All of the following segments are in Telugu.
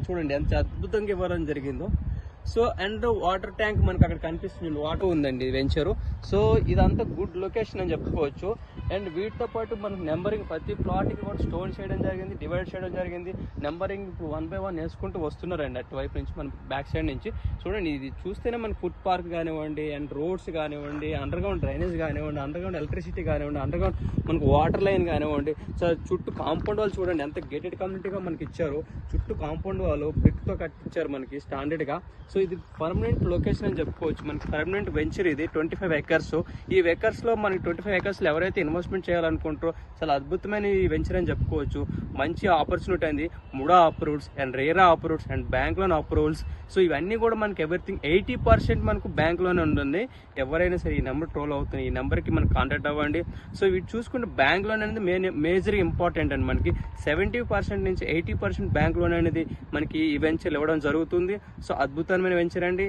చూడండి ఎంత అద్భుతంగా ఇవ్వడం జరిగిందో. సో అండ్ వాటర్ ట్యాంక్ మనకు అక్కడ కనిపిస్తుంది, వాటర్ ఉందండి వెంచరు. సో ఇదంతా గుడ్ లొకేషన్ అని చెప్పుకోవచ్చు. అండ్ వీటితో పాటు మనకు నెంబరింగ్ ప్రతి ప్లాట్కి కూడా స్టోన్ చేయడం జరిగింది, డివైడ్ చేయడం జరిగింది. నెంబరింగ్ ఇప్పుడు 1 by 1 వేసుకుంటూ వస్తున్నారండి అటువైపు నుంచి, మన బ్యాక్ సైడ్ నుంచి. చూడండి ఇది చూస్తేనే మనకు ఫుట్ పార్క్ కానివ్వండి, అండ్ రోడ్స్ కానివ్వండి, అండర్ గ్రౌండ్ డ్రైనేజ్ కానివ్వండి, అండర్ గ్రౌండ్ ఎలక్ట్రిసిటీ కానివ్వండి, అండర్ గ్రౌండ్ మనకు వాటర్ లైన్ కానివ్వండి. సో చుట్టూ కాంపౌండ్ వాళ్ళు చూడండి ఎంత గేటెడ్ కమ్యూనిటీగా మనకి ఇచ్చారు. చుట్టూ కాంపౌండ్ వాళ్ళు బ్రిక్తో కట్టించారు మనకి స్టాండర్డ్గా. సో ఇది పర్మనెంట్ లొకేషన్ అని చెప్పుకోవచ్చు. మనకి పర్మనెంట్ వెంచర్ ఇది 25 acres. ఈ ఎకర్స్లో మనకి 25 acres ఎవరైతే ఇన్వెస్ట్మెంట్ చేయాలనుకుంటారో చాలా అద్భుతమైన ఈ వెంచర్ అని చెప్పుకోవచ్చు. మంచి ఆపర్చునిటీ అయింది. MUDA approves and RERA approves and bank loan approvals. So ఇవన్నీ కూడా మనకి ఎవ్రీథింగ్ 80% మనకు బ్యాంక్ లోనే ఉంటుంది. ఎవరైనా సరే ఈ నెంబర్ ట్రోల్ అవుతుంది, ఈ నెంబర్కి మనకు కాంటాక్ట్ అవ్వండి. సో ఇవి చూసుకుంటే బ్యాంక్ లోన్ అనేది మేజర్ ఇంపార్టెంట్ అండి. మనకి 70% నుంచి 80% బ్యాంక్ లోన్ అనేది మనకి ఈ వెంచర్ ఇవ్వడం జరుగుతుంది. సో అద్భుతమైన వెంచర్ అండి.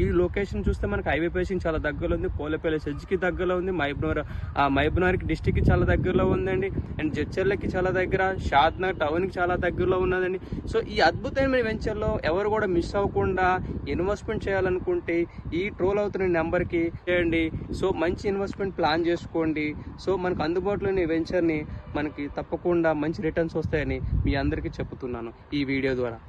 ఈ లొకేషన్ చూస్తే మనకి హైవే పేసింగ్ చాలా దగ్గరలో ఉంది, పోలేపల్లి సెజ్కి దగ్గరలో ఉంది, మహబూబ్నగర్ డిస్టిక్ కి చాలా దగ్గరలో ఉందండి, అండ్ జడ్చర్లకి చాలా దగ్గర, షాద్నగర్ టౌన్ కి చాలా దగ్గరలో ఉన్నదండి. సో ఈ అద్భుతమైన వెంచర్ లో ఎవరు కూడా మిస్ అవ్వకుండా ఇన్వెస్ట్మెంట్ చేయాలనుకుంటే ఈ ట్రోల్ అవుతున్న నెంబర్ కి చేయండి. సో మంచి ఇన్వెస్ట్మెంట్ ప్లాన్ చేసుకోండి. సో మనకు అందుబాటులోని వెంచర్ ని మనకి తప్పకుండా మంచి రిటర్న్స్ వస్తాయని మీ అందరికీ చెప్తున్నాను ఈ వీడియో ద్వారా.